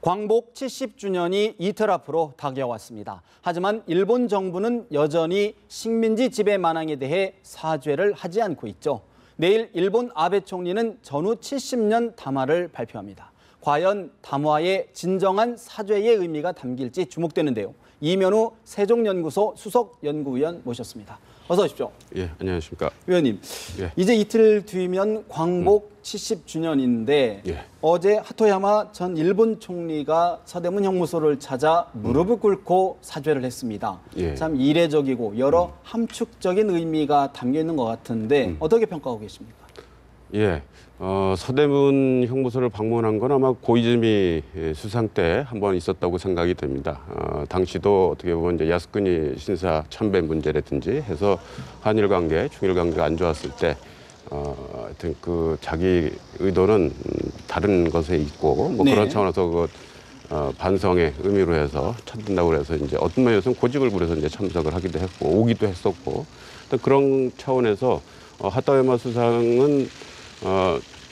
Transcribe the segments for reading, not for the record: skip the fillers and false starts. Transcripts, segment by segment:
광복 70주년이 이틀 앞으로 다가왔습니다. 하지만 일본 정부는 여전히 식민지 지배 만행에 대해 사죄를 하지 않고 있죠. 내일 일본 아베 총리는 전후 70년 담화를 발표합니다. 과연 담화에 진정한 사죄의 의미가 담길지 주목되는데요. 이면우 세종연구소 수석 연구위원 모셨습니다. 어서 오십시오. 예, 안녕하십니까. 위원님, 예. 이제 이틀 뒤면 광복 70주년인데 예. 어제 하토야마 전 일본 총리가 서대문 형무소를 찾아 무릎을 꿇고 사죄를 했습니다. 예. 참 이례적이고 여러 함축적인 의미가 담겨 있는 것 같은데 어떻게 평가하고 계십니까? 예, 서대문 형무소를 방문한 건 아마 고이즈미 수상 때 한번 있었다고 생각이 됩니다. 당시도 어떻게 보면 이제 야스쿠니 신사 참배 문제라든지 해서 한일 관계, 중일 관계가 안 좋았을 때 하여튼 그 자기 의도는 다른 것에 있고 뭐 네. 그런 차원에서 그 반성의 의미로 해서 찾는다고 그래서 이제 어떤 면에서는 고집을 부려서 이제 참석을 하기도 했고 오기도 했었고 그런 차원에서 하토야마 수상은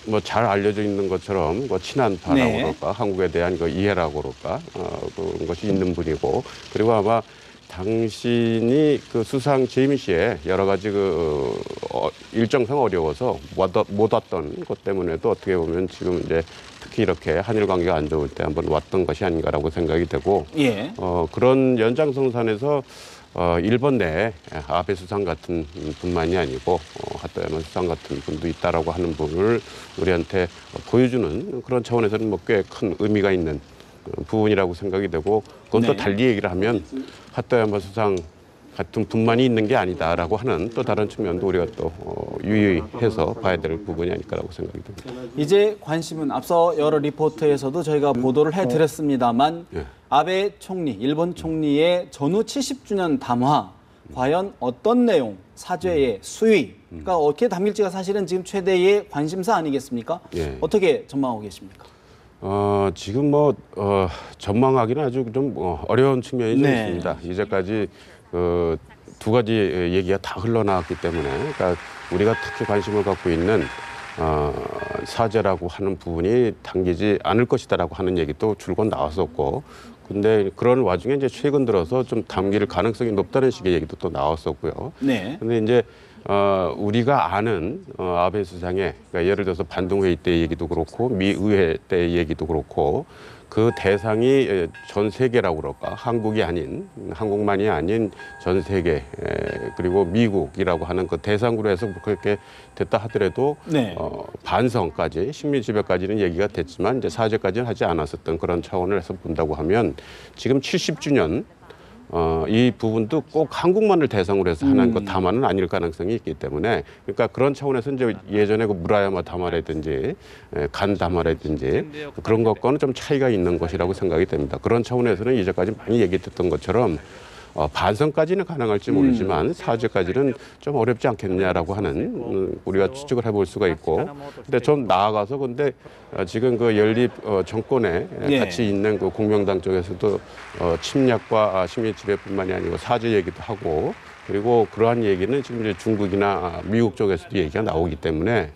뭐 잘 알려져 있는 것처럼 뭐 친한파라고 네. 그럴까 한국에 대한 그 이해라고 그럴까 그런 것이 있는 분이고 그리고 아마 당신이 그 수상 재임시에 여러 가지 그 일정상 어려워서 못 왔던 것 때문에도 어떻게 보면 지금 이제 특히 이렇게 한일 관계가 안 좋을 때 한번 왔던 것이 아닌가라고 생각이 되고 예. 그런 연장선상에서 일본 내에 아베 수상 같은 분만이 아니고 하토야마 수상 같은 분도 있다라고 하는 분을 우리한테 보여주는 그런 차원에서는 뭐 꽤 큰 의미가 있는 부분이라고 생각이 되고 그건 또 네. 달리 얘기를 하면 하토야마 수상 같은 분만이 있는 게 아니다라고 하는 또 다른 측면도 우리가 또 유의해서 봐야 될 부분이 아닐까라고 생각이 듭니다. 이제 관심은 앞서 여러 리포트에서도 저희가 보도를 해드렸습니다만 예. 아베 총리, 일본 총리의 전후 70주년 담화 과연 어떤 내용, 사죄의 수위가 어떻게 담길지가 사실은 지금 최대의 관심사 아니겠습니까? 예. 어떻게 전망하고 계십니까? 지금 뭐 전망하기는 아주 좀 어려운 측면이 좀 네. 있습니다. 이제까지 그 두 가지 얘기가 다 흘러나왔기 때문에 그러니까 우리가 특히 관심을 갖고 있는 사죄라고 하는 부분이 당기지 않을 것이다라고 하는 얘기도 줄곧 나왔었고 근데 그런 와중에 이제 최근 들어서 좀 담길 가능성이 높다는 식의 얘기도 또 나왔었고요. 네. 근데 이제 우리가 아는 아베 수상의 그러니까 예를 들어서 반동회의 때 얘기도 그렇고 미 의회 때 얘기도 그렇고 그 대상이 전 세계라고 그럴까 한국이 아닌 한국만이 아닌 전 세계 그리고 미국이라고 하는 그 대상으로 해서 그렇게 됐다 하더라도 네. 반성까지 식민지배까지는 얘기가 됐지만 이제 사죄까지는 하지 않았었던 그런 차원을 해서 본다고 하면 지금 70주년 이 부분도 꼭 한국만을 대상으로 해서 하는 것 담화는 아닐 가능성이 있기 때문에 그러니까 그런 차원에서 이제 예전에 그 무라야마 담화라든지 간 담화라든지 그런 것과는 좀 차이가 있는 것이라고 생각이 됩니다. 그런 차원에서는 이제까지 많이 얘기했던 것처럼 반성까지는 가능할지 모르지만 사죄까지는 좀 어렵지 않겠냐라고 하는 우리가 추측을 해볼 수가 있고 근데 좀 나아가서 근데 지금 그 연립 정권에 예. 같이 있는 그 공명당 쪽에서도 침략과 식민 지배뿐만이 아니고 사죄 얘기도 하고 그리고 그러한 얘기는 지금 이제 중국이나 미국 쪽에서도 얘기가 나오기 때문에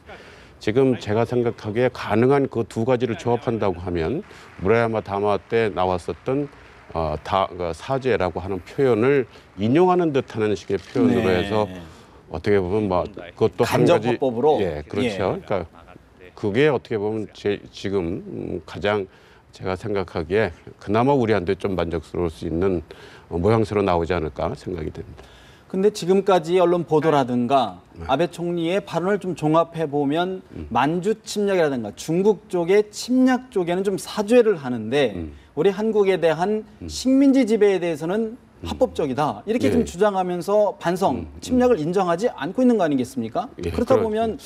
지금 제가 생각하기에 가능한 그 두 가지를 조합한다고 하면 무라야마 담화 때 나왔었던 사죄라고 하는 표현을 인용하는 듯하는 식의 표현으로 네. 해서 어떻게 보면 뭐 그것도 한 가지 간접화법으로? 예 그렇죠. 예. 그러니까 그게 어떻게 보면 지금 가장 제가 생각하기에 그나마 우리한테 좀 만족스러울 수 있는 모양새로 나오지 않을까 생각이 됩니다. 근데 지금까지 언론 보도라든가 아베 총리의 발언을 좀 종합해 보면 만주 침략이라든가 중국 쪽의 침략 쪽에는 좀 사죄를 하는데 우리 한국에 대한 식민지 지배에 대해서는 합법적이다 이렇게 예. 좀 주장하면서 반성, 침략을 인정하지 않고 있는 거 아니겠습니까? 예, 그렇다 그렇죠. 보면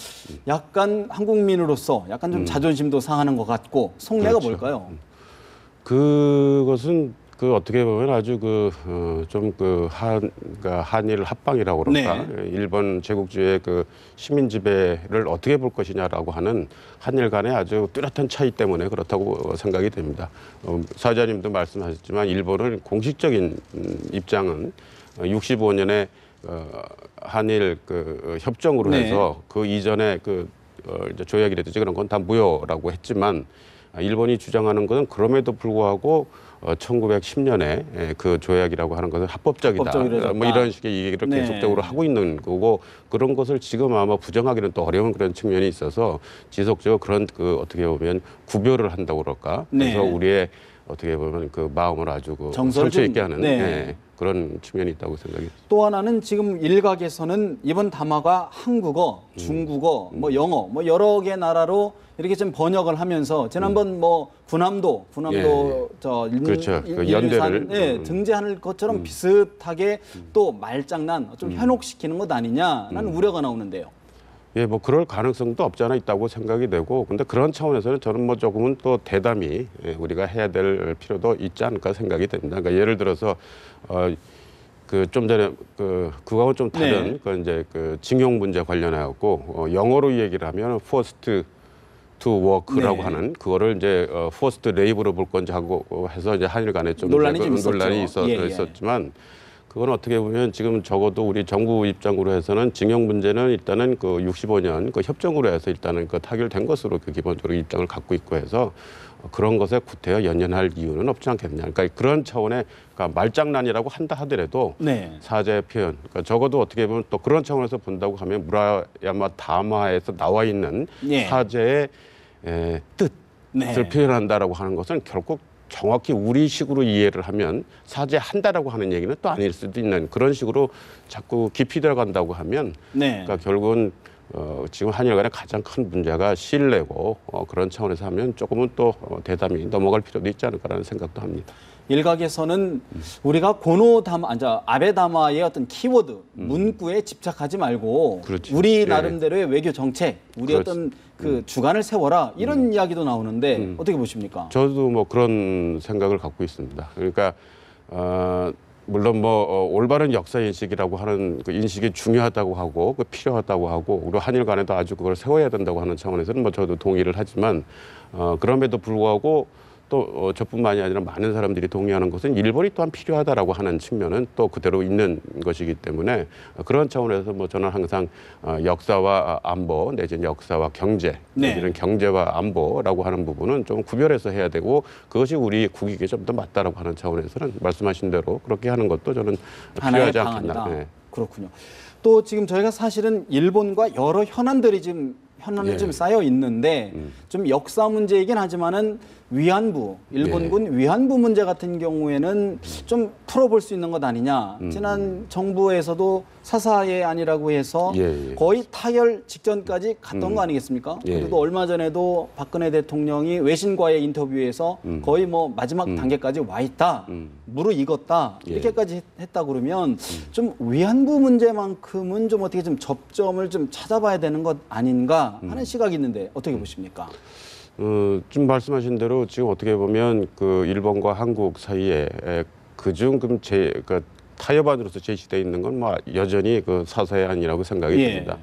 약간 한국민으로서 약간 좀 자존심도 상하는 것 같고 속내가 그렇죠. 뭘까요? 그것은 그 어떻게 보면 아주 한일 합방이라고 그럴까 네. 일본 제국주의의 그 식민 지배를 어떻게 볼 것이냐라고 하는 한일 간의 아주 뚜렷한 차이 때문에 그렇다고 생각이 됩니다. 사장님도 말씀하셨지만 일본은 공식적인 입장은 65년에 한일 그 협정으로 네. 해서 그 이전에 이제 조약이라든지 그런 건 다 무효라고 했지만 일본이 주장하는 것은 그럼에도 불구하고 1910년에 그 조약이라고 하는 것은 합법적이다. 합법적이다. 뭐 이런 식의 얘기를 네. 계속적으로 하고 있는 거고 그런 것을 지금 아마 부정하기는 또 어려운 그런 측면이 있어서 지속적으로 그런 그 어떻게 보면 구별을 한다고 그럴까. 그래서 네. 우리의 어떻게 보면 그 마음을 아주 그 정서를 상처 좀- 있게 하는 네. 예, 그런 측면이 있다고 생각합니다. 또 하나는 지금 일각에서는 이번 담화가 한국어, 중국어, 뭐 영어, 뭐 여러 개 나라로 이렇게 좀 번역을 하면서 지난번 뭐 군함도 예. 저 그렇죠. 그 인류산, 연대를, 예, 등재하는 것처럼 비슷하게 또 말장난, 좀 현혹시키는 것 아니냐라는 우려가 나오는데요. 예, 뭐 그럴 가능성도 없지 않아 있다고 생각이 되고, 근데 그런 차원에서는 저는 뭐 조금은 또 대담히 우리가 해야 될 필요도 있지 않을까 생각이 됩니다. 그러니까 예를 들어서 그 좀 전에 그거하고 좀 다른 네. 그 이제 그 징용 문제 관련해 갖고 영어로 얘기를 하면 first to work라고 네. 하는 그거를 이제 first labor로 볼 건지 하고 해서 이제 한일 간에 좀 논란이 이제 좀 있었죠. 논란이 예, 예. 있었지만. 그건 어떻게 보면 지금 적어도 우리 정부 입장으로 해서는 징용 문제는 일단은 그 65년 그 협정으로 해서 일단은 그 타결된 것으로 그 기본적으로 입장을 갖고 있고 해서 그런 것에 구태여 연연할 이유는 없지 않겠냐. 그러니까 그런 차원의 그러니까 말장난이라고 한다 하더라도 네. 사죄의 표현. 그러니까 적어도 어떻게 보면 또 그런 차원에서 본다고 하면 무라야마 담화에서 나와 있는 예. 사죄의 뜻을 네. 표현한다라고 하는 것은 결국 정확히 우리식으로 이해를 하면 사죄한다라고 하는 얘기는 또 아닐 수도 있는 그런 식으로 자꾸 깊이 들어간다고 하면 네. 그러니까 결국은 지금 한일 간의 가장 큰 문제가 신뢰고 그런 차원에서 하면 조금은 또 대담히 넘어갈 필요도 있지 않을까라는 생각도 합니다. 일각에서는 우리가 아베 담화의 어떤 키워드, 문구에 집착하지 말고 그렇죠. 우리 예. 나름대로의 외교 정책, 우리 그렇죠. 어떤 그 주관을 세워라 이런 이야기도 나오는데 어떻게 보십니까? 저도 뭐 그런 생각을 갖고 있습니다. 그러니까 물론 뭐 올바른 역사 인식이라고 하는 그 인식이 중요하다고 하고 그 필요하다고 하고 우리 한일 간에도 아주 그걸 세워야 된다고 하는 차원에서는 뭐 저도 동의를 하지만 그럼에도 불구하고 또 저뿐만이 아니라 많은 사람들이 동의하는 것은 일본이 또한 필요하다라고 하는 측면은 또 그대로 있는 것이기 때문에 그런 차원에서 뭐 저는 항상 역사와 안보 내지는 역사와 경제 네. 내지는 경제와 안보라고 하는 부분은 좀 구별해서 해야 되고 그것이 우리 국익에 좀 더 맞다라고 하는 차원에서는 말씀하신 대로 그렇게 하는 것도 저는 하나의 필요하지 않겠나. 방안이다. 네. 그렇군요. 또 지금 저희가 사실은 일본과 여러 현안이 예. 좀 쌓여 있는데 좀 역사 문제이긴 하지만은 위안부, 일본군 예. 위안부 문제 같은 경우에는 좀 풀어볼 수 있는 것 아니냐. 지난 정부에서도 사사의 안이라고 해서 예. 거의 타결 직전까지 갔던 거 아니겠습니까? 예. 그리고 또 얼마 전에도 박근혜 대통령이 외신과의 인터뷰에서 거의 뭐 마지막 단계까지 와 있다. 무르익었다. 예. 이렇게까지 했다 그러면 좀 위안부 문제만큼은 좀 어떻게 좀 접점을 좀 찾아봐야 되는 것 아닌가 하는 시각이 있는데 어떻게 보십니까? 좀 말씀하신 대로 지금 어떻게 보면 그 일본과 한국 사이에 그중 그 타협안으로서 제시되어 있는 건 뭐 여전히 그 사사의 안이라고 생각이 예. 듭니다.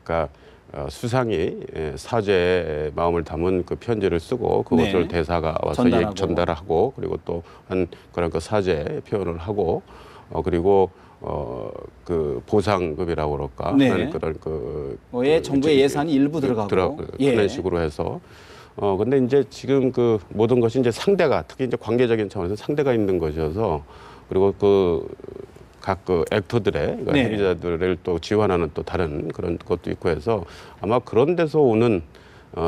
그러니까 수상이 사죄의 마음을 담은 그 편지를 쓰고 그것을 네. 대사가 와서 전달하고 그리고 또 한 그런 그 사죄 표현을 하고 그리고 그 보상급이라고 그럴까 네. 하는 그런 정부의 예산이 일부 들어가고 그런 식으로 해서 근데 이제 지금 그 모든 것이 이제 상대가 특히 이제 관계적인 차원에서 상대가 있는 것이어서 그리고 각 액터들의 네. 행위자들을 또 지원하는 또 다른 그런 것도 있고 해서 아마 그런 데서 오는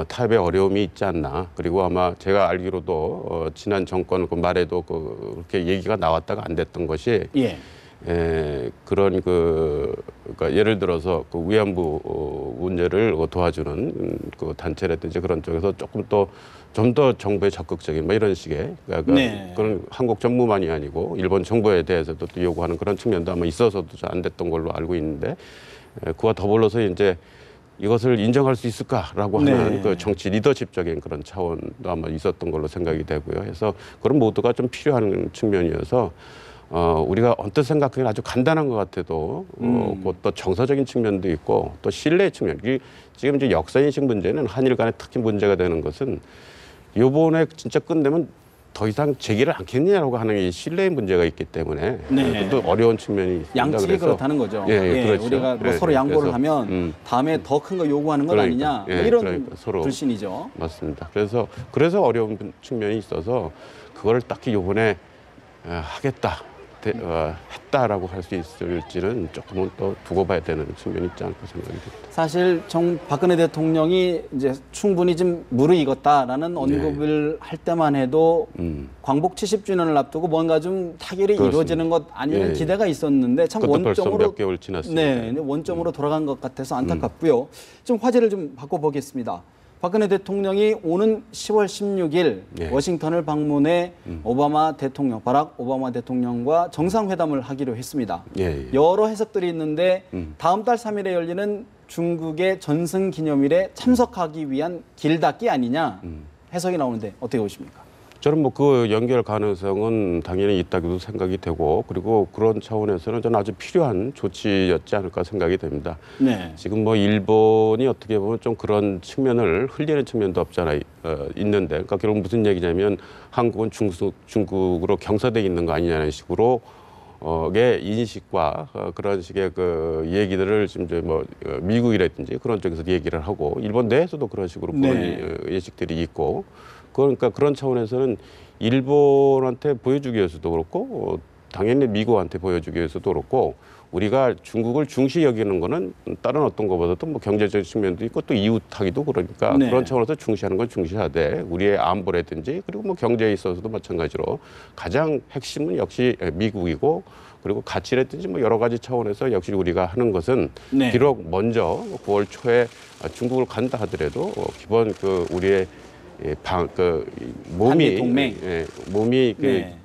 타협의 어려움이 있지 않나. 그리고 아마 제가 알기로도 지난 정권 그 말에도 그렇게 얘기가 나왔다가 안 됐던 것이 예. 그런 그러니까 예를 들어서 그 위안부 문제를 도와주는 그 단체라든지 그런 쪽에서 조금 또 좀 더 정부의 적극적인 뭐 이런 식의 그러니까 네. 그런 한국 정부만이 아니고 일본 정부에 대해서도 또 요구하는 그런 측면도 아마 있어서도 잘 안 됐던 걸로 알고 있는데 그와 더불어서 이제 이것을 인정할 수 있을까라고 하는 네. 그 정치 리더십적인 그런 차원도 아마 있었던 걸로 생각이 되고요. 그래서 그런 모두가 좀 필요한 측면이어서 우리가 언뜻 생각하기는 아주 간단한 것 같아도 또 정서적인 측면도 있고 또 신뢰의 측면. 지금 이제 역사인식 문제는 한일 간에 특히 문제가 되는 것은 요번에 진짜 끝내면 더 이상 제기를 않겠냐라고 하는 이 신뢰의 문제가 있기 때문에 네. 또 어려운 측면이 있습니다. 양측이 그래서 그렇다는 거죠. 예, 그렇죠. 우리가 뭐 예, 서로 양보를 그래서, 하면 다음에 더 큰 거 요구하는 건 그러니까, 아니냐 뭐 예, 이런 그러니까 서로 불신이죠. 맞습니다. 그래서 어려운 측면이 있어서 그거를 딱히 요번에 하겠다. 했다라고 할 수 있을지는 조금은 또 두고 봐야 되는 측면이 있지 않을까 생각이 듭니다. 사실 박근혜 대통령이 이제 충분히 좀 무르익었다라는 언급을 할 때만 해도 광복 70주년을 앞두고 뭔가 좀 타결이 그렇습니다. 이루어지는 것 아니냐는 예. 기대가 있었는데 참 그것도 벌써 원점으로 몇 개월 지났습니다. 네, 원점으로 돌아간 것 같아서 안타깝고요. 좀 화제를 좀 바꿔보겠습니다. 박근혜 대통령이 오는 10월 16일 예. 워싱턴을 방문해 바락 오바마 대통령과 정상회담을 하기로 했습니다. 예. 여러 해석들이 있는데 다음 달 3일에 열리는 중국의 전승기념일에 참석하기 위한 길닫기 아니냐 해석이 나오는데 어떻게 보십니까? 저는 뭐 그 연결 가능성은 당연히 있다고도 생각이 되고 그리고 그런 차원에서는 저는 아주 필요한 조치였지 않을까 생각이 됩니다. 네. 지금 뭐 일본이 어떻게 보면 좀 그런 측면을 흘리는 측면도 없잖아요. 있는데 그러니까 결국 무슨 얘기냐면 한국은 중국으로 경사돼 있는 거 아니냐는 식으로 의 인식과 그런 식의 그 얘기들을 지금 이제 뭐 미국이라든지 그런 쪽에서 얘기를 하고 일본 내에서도 그런 식으로 보는 예식들이 있고 그러니까 그런 차원에서는 일본한테 보여주기 위해서도 그렇고 당연히 미국한테 보여주기 위해서도 그렇고 우리가 중국을 중시 여기는 거는 다른 어떤 것보다도 뭐 경제적 측면도 있고 또 이웃하기도 그러니까 네. 그런 차원에서 중시하는 건 중시하되 우리의 안보라든지 그리고 뭐 경제에 있어서도 마찬가지로 가장 핵심은 역시 미국이고 그리고 가치라든지 뭐 여러 가지 차원에서 역시 우리가 하는 것은 네. 비록 먼저 9월 초에 중국을 간다 하더라도 기본 그 우리의 몸이 동맹. 몸이 네.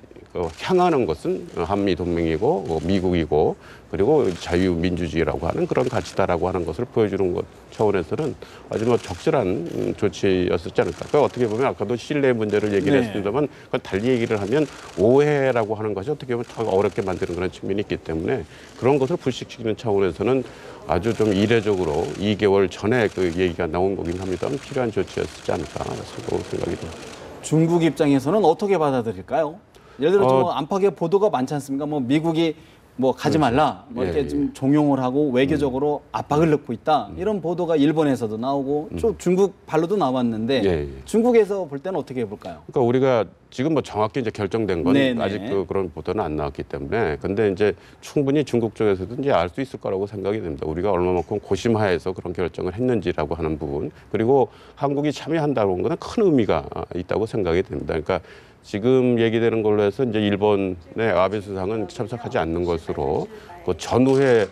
향하는 것은 한미 동맹이고 미국이고 그리고 자유민주주의라고 하는 그런 가치다라고 하는 것을 보여주는 것 차원에서는 아주 뭐 적절한 조치였었지 않을까. 그러니까 어떻게 보면 아까도 신뢰 문제를 얘기를 했습니다만 그걸 달리 얘기를 하면 오해라고 하는 것이 어떻게 보면 더 어렵게 만드는 그런 측면이 있기 때문에 그런 것을 불식시키는 차원에서는 아주 좀 이례적으로 2개월 전에 그 얘기가 나온 거긴 합니다만 필요한 조치였지 않을까 생각이 듭니다. 중국 입장에서는 어떻게 받아들일까요? 예를 들어 서 안팎의 보도가 많지 않습니까? 뭐 미국이 뭐 가지 말라, 뭐 이렇게 좀 종용을 하고 외교적으로 압박을 넣고 있다 이런 보도가 일본에서도 나오고 또 중국 발로도 나왔는데 중국에서 볼 때는 어떻게 볼까요? 그러니까 우리가 지금 뭐 정확히 이제 결정된 건 네네. 아직 그런 보도는 안 나왔기 때문에 근데 이제 충분히 중국 쪽에서도 이제 알 수 있을 거라고 생각이 됩니다. 우리가 얼마만큼 고심하에서 그런 결정을 했는지라고 하는 부분 그리고 한국이 참여한다고 하는 것은 큰 의미가 있다고 생각이 됩니다. 그러니까 지금 얘기되는 걸로 해서 이제 일본의 아베 수상은 참석하지 않는 것으로 그 전후에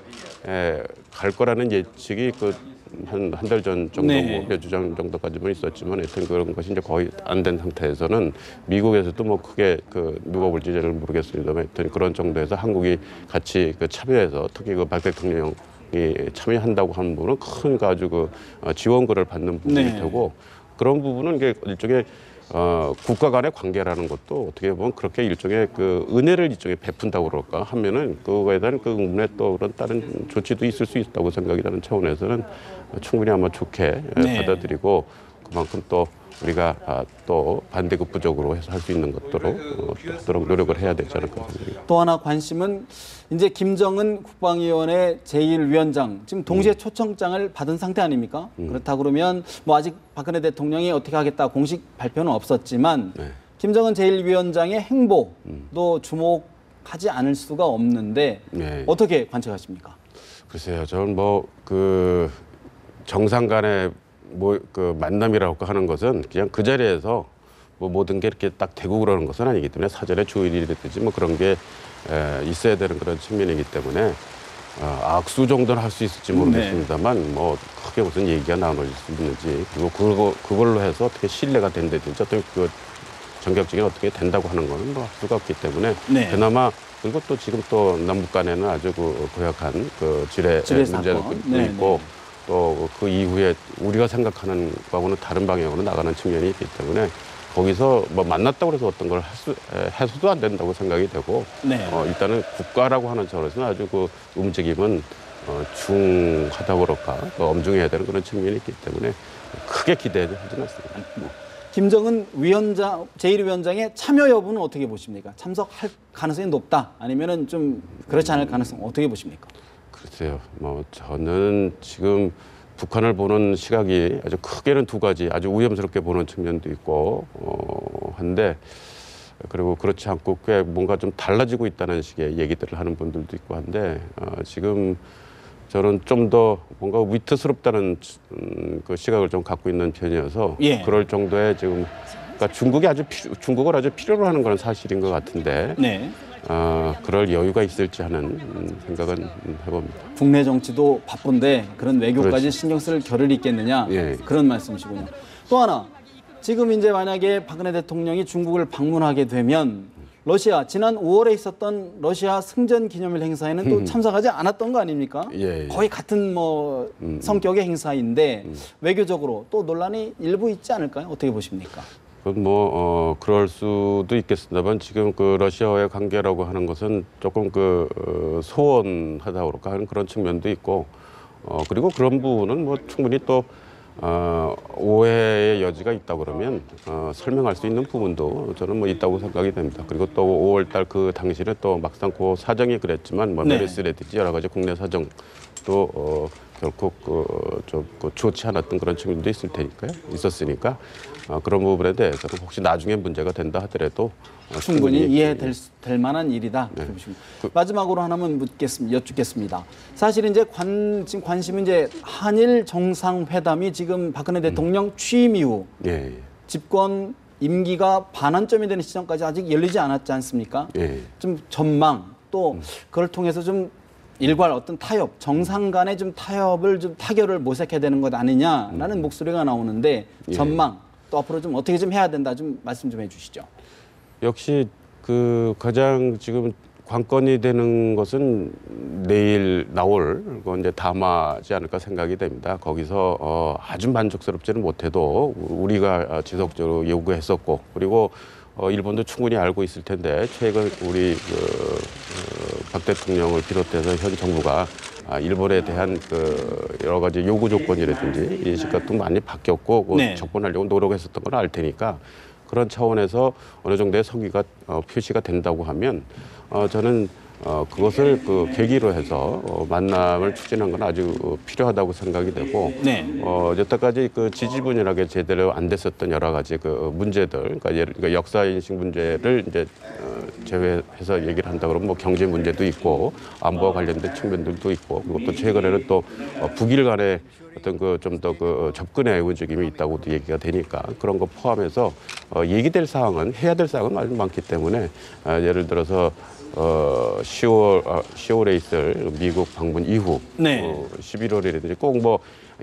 갈 거라는 예측이 한 달 전 정도 몇 주 정도까지만 있었지만 하여튼 그런 것이 이제 거의 안 된 상태에서는 미국에서도 뭐 크게 누가 볼지 잘 모르겠습니다만 하여튼 그런 정도에서 한국이 같이 참여해서 특히 박 대통령이 참여한다고 하는 부분은 큰 아주 지원글을 받는 부분이 되고 그런 부분은 이게 일종의 국가 간의 관계라는 것도 어떻게 보면 그렇게 일종의 은혜를 이쪽에 베푼다고 그럴까 하면은 그거에 대한 의문에 또 그런 다른 조치도 있을 수 있다고 생각이 되는 차원에서는 충분히 아마 좋게 받아들이고 그만큼 또 우리가 또 반대급부적으로 해서 할 수 있는 것들로 하도록 노력을 해야 되지 않을까 생각합니다. 또 하나 관심은 이제 김정은 국방위원회 제1위원장 지금 동시에 초청장을 받은 상태 아닙니까? 그렇다 그러면 뭐 아직 박근혜 대통령이 어떻게 하겠다 공식 발표는 없었지만 김정은 제1위원장의 행보도 주목하지 않을 수가 없는데 어떻게 관측하십니까? 글쎄요, 저는 정상 간의 만남이라고 하는 것은 그냥 그 자리에서 뭐 모든 게 이렇게 딱 되고 그러는 것은 아니기 때문에 사전에 조율이라든지 뭐 그런 게 있어야 되는 그런 측면이기 때문에 악수 정도는 할 수 있을지 모르겠습니다만 뭐 크게 무슨 얘기가 나눠질 수 있는지 그리고 그걸로 해서 어떻게 신뢰가 된다든지 어떤 전격적인 어떻게 된다고 하는 거는 뭐 할 수가 없기 때문에 그나마 그리고 또 지금 또 남북 간에는 아주 고약한 지뢰 문제도 있고 또 그 이후에 우리가 생각하는 거하고는 다른 방향으로 나가는 측면이 있기 때문에 거기서 뭐 만났다고 해서 어떤 걸 해서도 안 된다고 생각이 되고 일단은 국가라고 하는 차원에서는 아주 움직임은 중하다고 그럴까 엄중해야 되는 그런 측면이 있기 때문에 크게 기대하지는 않습니다. 김정은 위원장, 제1위원장의 참여 여부는 어떻게 보십니까? 참석할 가능성이 높다. 아니면은 좀 그렇지 않을 가능성 어떻게 보십니까? 글쎄요. 뭐 저는 지금 북한을 보는 시각이 아주 크게는 두 가지, 아주 위험스럽게 보는 측면도 있고 한데 그리고 그렇지 않고 꽤 뭔가 좀 달라지고 있다는 식의 얘기들을 하는 분들도 있고 한데 지금 저는 좀 더 뭔가 위태스럽다는 그 시각을 좀 갖고 있는 편이어서 예. 그럴 정도의 지금 그러니까 중국을 아주 필요로 하는 건 사실인 것 같은데 네. 그럴 여유가 있을지 하는 생각은 해봅니다. 국내 정치도 바쁜데 그런 외교까지 그렇지. 신경 쓸 겨를이 있겠느냐 예. 그런 말씀이시군요. 또 하나 지금 이제 만약에 박근혜 대통령이 중국을 방문하게 되면 러시아 지난 5월에 있었던 러시아 승전 기념일 행사에는 또 참석하지 않았던 거 아닙니까? 예, 예. 거의 같은 뭐 성격의 행사인데 외교적으로 또 논란이 일부 있지 않을까요? 어떻게 보십니까? 그건 그럴 수도 있겠습니다만 지금 그 러시아와의 관계라고 하는 것은 조금 소원하다 그럴까 하는 그런 측면도 있고 그리고 그런 부분은 뭐 충분히 또 오해의 여지가 있다 그러면 설명할 수 있는 부분도 저는 뭐 있다고 생각이 됩니다. 그리고 또 5월달 그 당시에 또 막상 그 사정이 그랬지만 뭐 네. 메르스라든지 여러 가지 국내 사정도 결코 좋지 않았던 그런 측면도 있었으니까 그런 부분에 대해서는 혹시 나중에 문제가 된다 하더라도 충분히 이해될 될 만한 일이다. 마지막으로 하나만 여쭙겠습니다. 사실 이제 지금 관심은 이제 한일 정상회담이 지금 박근혜 대통령 취임 이후 예, 집권 임기가 반환점이 되는 시점까지 아직 열리지 않았지 않습니까? 예. 좀 전망 또 그걸 통해서 좀 일괄 어떤 타협, 정상 간의 좀 타협을 좀 타결을 모색해야 되는 것 아니냐라는 목소리가 나오는데 전망 또 앞으로 좀 어떻게 좀 해야 된다 좀 말씀 좀 해주시죠. 역시 그 가장 지금 관건이 되는 것은 내일 나올 그건 이제 담화지 않을까 생각이 됩니다. 거기서 아주 만족스럽지는 못해도 우리가 지속적으로 요구했었고 그리고 일본도 충분히 알고 있을 텐데 최근 우리 박 대통령을 비롯해서 현 정부가 일본에 대한 여러 가지 요구 조건이라든지 인식 같은 거 많이 바뀌었고 네. 접근하려고 노력했었던 걸 알 테니까 그런 차원에서 어느 정도의 성의가 표시가 된다고 하면 저는 그것을 계기로 해서 만남을 추진한 건 아주 필요하다고 생각이 되고 네. 여태까지 지지분열하게 제대로 안 됐었던 여러 가지 문제들, 그러니까 역사 인식 문제를 이제 제외해서 얘기를 한다 그러면 뭐 경제 문제도 있고 안보와 관련된 측면들도 있고 그리고 또 최근에는 또 북일 간의 어떤 좀 더 접근의 움직임이 있다고도 얘기가 되니까 그런 거 포함해서 얘기될 사항은 해야 될 사항은 아주 많기 때문에 예를 들어서 10월에 있을 미국 방문 이후 네. 11월이라든지 꼭 뭐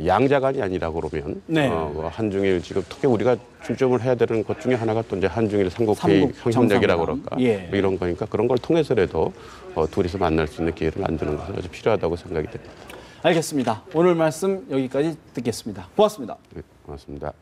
양자간이 아니라 그러면 네. 한중일 지금 특히 우리가 중점을 해야 되는 것 중에 하나가 또 이제 한중일 삼국회의 형성력이라고 그럴까 예. 뭐 이런 거니까 그런 걸 통해서라도 둘이서 만날 수 있는 기회를 만드는 것은 아주 필요하다고 생각이 됩니다. 알겠습니다. 오늘 말씀 여기까지 듣겠습니다. 고맙습니다. 네, 고맙습니다.